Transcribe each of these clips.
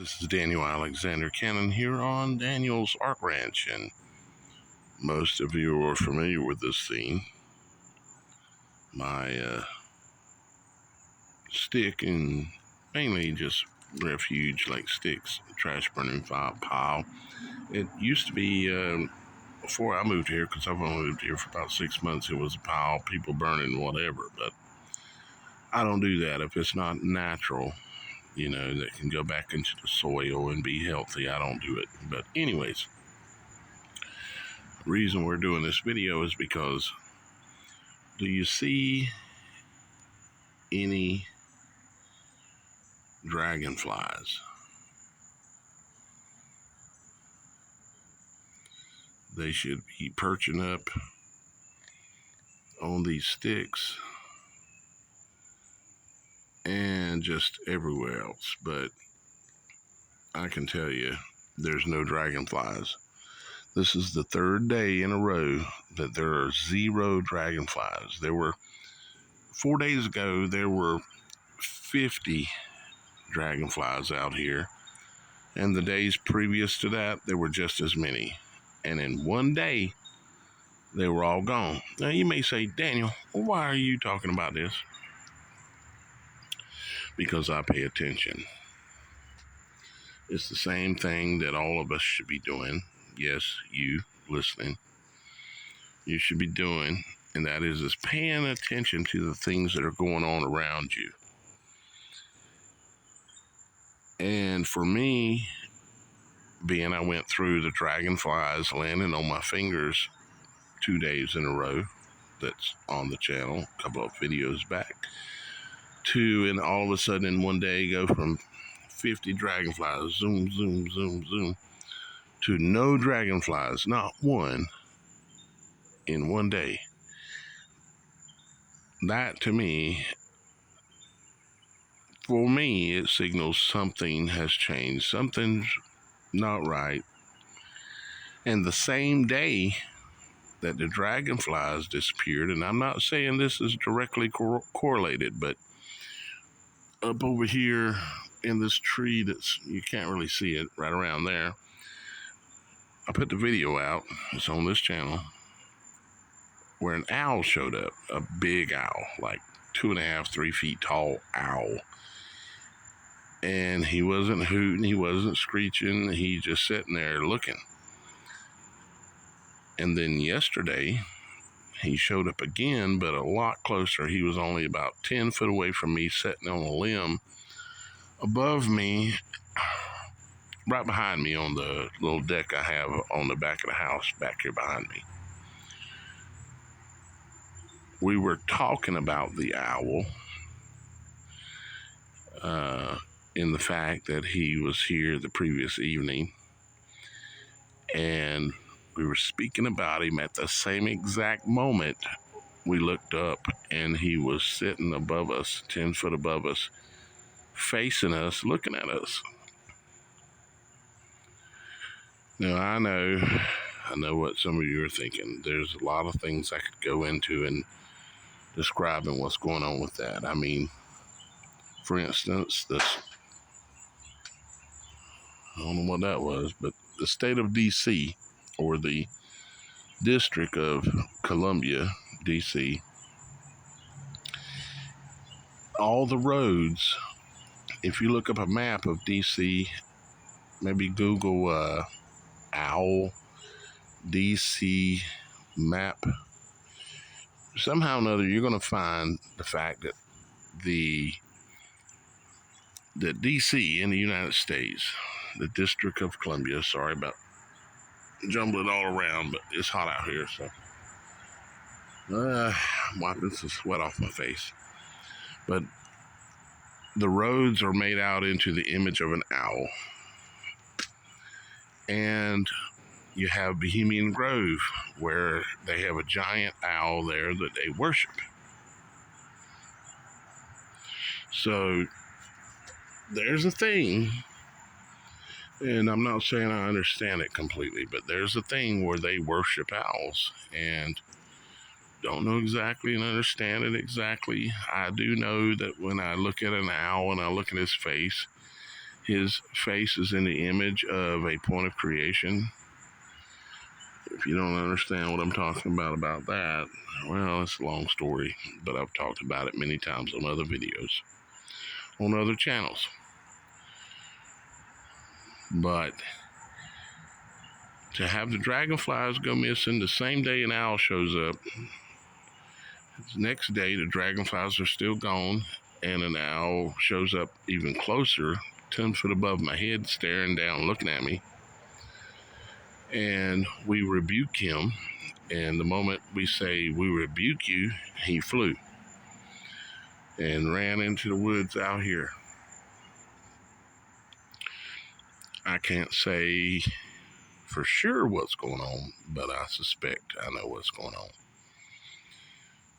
This is Daniel Alexander Cannon here on Daniel's Art Ranch, and most of you are familiar with this scene. My stick and mainly just refuge like sticks, trash burning pile. It used to be, before I moved here, because I've only lived here for about 6 months, it was a pile, people burning whatever, but I don't do that if it's not natural. That can go back into the soil and be healthy. I don't do it. But anyways, the reason we're doing this video is because, do you see any dragonflies? They should be perching up on these sticks and just everywhere else, but I can tell you there's no dragonflies. This is the third day in a row that there are 0 dragonflies. There were 4 days ago, there were 50 dragonflies out here, and the days previous to that, there were just as many. And in one day, they were all gone. Now you may say, Daniel, why are you talking about this? Because I pay attention. It's the same thing that all of us should be doing. Yes, you listening. You should be doing, and that is paying attention to the things that are going on around you. And for me, being I went through the dragonflies landing on my fingers 2 days in a row, that's on the channel, a couple of videos back, and all of a sudden in one day go from 50 dragonflies, zoom, zoom, zoom, zoom, to no dragonflies, not one, in one day. That to me, for me, it signals something has changed. Something's not right. And the same day that the dragonflies disappeared, and I'm not saying this is directly correlated, but up over here in this tree you can't really see it, right around there, I put the video out, it's on this channel, where an owl showed up, a big owl, like 2.5, 3 feet tall owl. And he wasn't hooting, he wasn't screeching, he just sitting there looking. And then yesterday, he showed up again, but a lot closer. He was only about 10 foot away from me, sitting on a limb above me, right behind me on the little deck I have on the back of the house, back here behind me. We were talking about the owl, in the fact that he was here the previous evening, and we were speaking about him. At the same exact moment, we looked up and he was sitting above us, 10 foot above us, facing us, looking at us. Now, I know what some of you are thinking. There's a lot of things I could go into in describing what's going on with that. I mean, for instance, I don't know what that was, but the state of D.C., or the District of Columbia, D.C., all the roads, if you look up a map of D.C., maybe Google owl D.C. map, somehow or another, you're going to find the fact that that D.C. in the United States, the District of Columbia, sorry about jumbling it all around, but it's hot out here, so I'm wiping some sweat off my face. But the roads are made out into the image of an owl. And you have Bohemian Grove, where they have a giant owl there that they worship. So there's a thing, and I'm not saying I understand it completely, but there's a thing where they worship owls, and don't know exactly and understand it exactly. I do know that when I look at an owl and I look at his face His face is in the image of a point of creation. If you don't understand what I'm talking about that, well, it's a long story, but I've talked about it many times on other videos, on other channels. But to have the dragonflies go missing the same day an owl shows up, the next day the dragonflies are still gone, and an owl shows up even closer, 10 foot above my head, staring down, looking at me. And we rebuke him, and the moment we say, "We rebuke you," he flew and ran into the woods out here. I can't say for sure what's going on, but I suspect I know what's going on.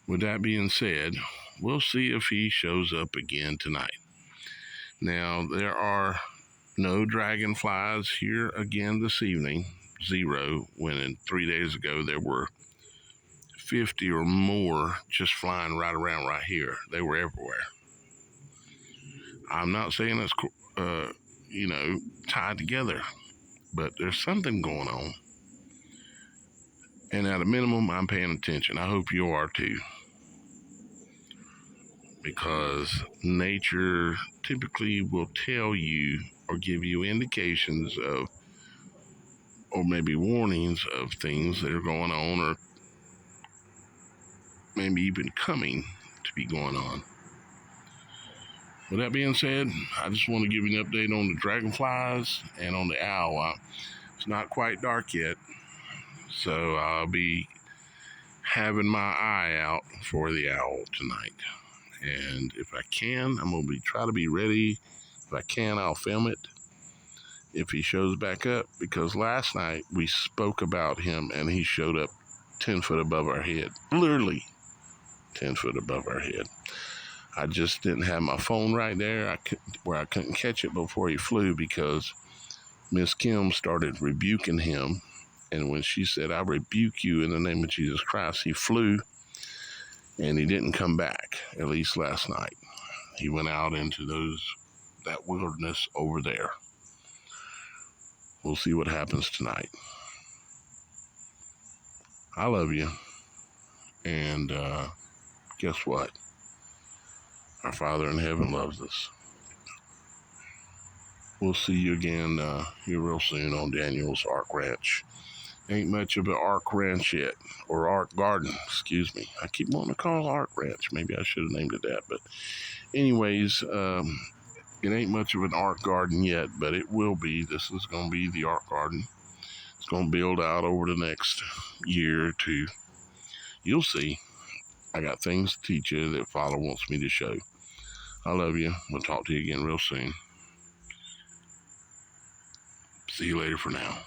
With that being said, we'll see if he shows up again tonight. Now, there are no dragonflies here again this evening, 0, when 3 days ago there were 50 or more just flying right around right here. They were everywhere. I'm not saying it's, tied together, but there's something going on. And at a minimum, I'm paying attention. I hope you are too. Because nature typically will tell you or give you indications of, or maybe warnings of things that are going on, or maybe even coming to be going on. With that being said, I just want to give you an update on the dragonflies and on the owl. It's not quite dark yet, so I'll be having my eye out for the owl tonight. And if I can, I'm going to try to be ready. If I can, I'll film it if he shows back up, because last night we spoke about him and he showed up 10 foot above our head, literally 10 foot above our head. I just didn't have my phone right there where I couldn't catch it before he flew, because Miss Kim started rebuking him. And when she said, "I rebuke you in the name of Jesus Christ," he flew and he didn't come back, at least last night. He went out into that wilderness over there. We'll see what happens tonight. I love you. And guess what? Our Father in heaven loves us. We'll see you again here real soon on Daniel's Ark Ranch. Ain't much of an Ark Ranch yet, or Ark Garden, excuse me. I keep wanting to call it Ark Ranch. Maybe I should have named it that. But anyways, it ain't much of an Ark Garden yet, but it will be. This is going to be the Ark Garden. It's going to build out over the next year or two. You'll see. I got things to teach you that Father wants me to show. I love you. We'll talk to you again real soon. See you later for now.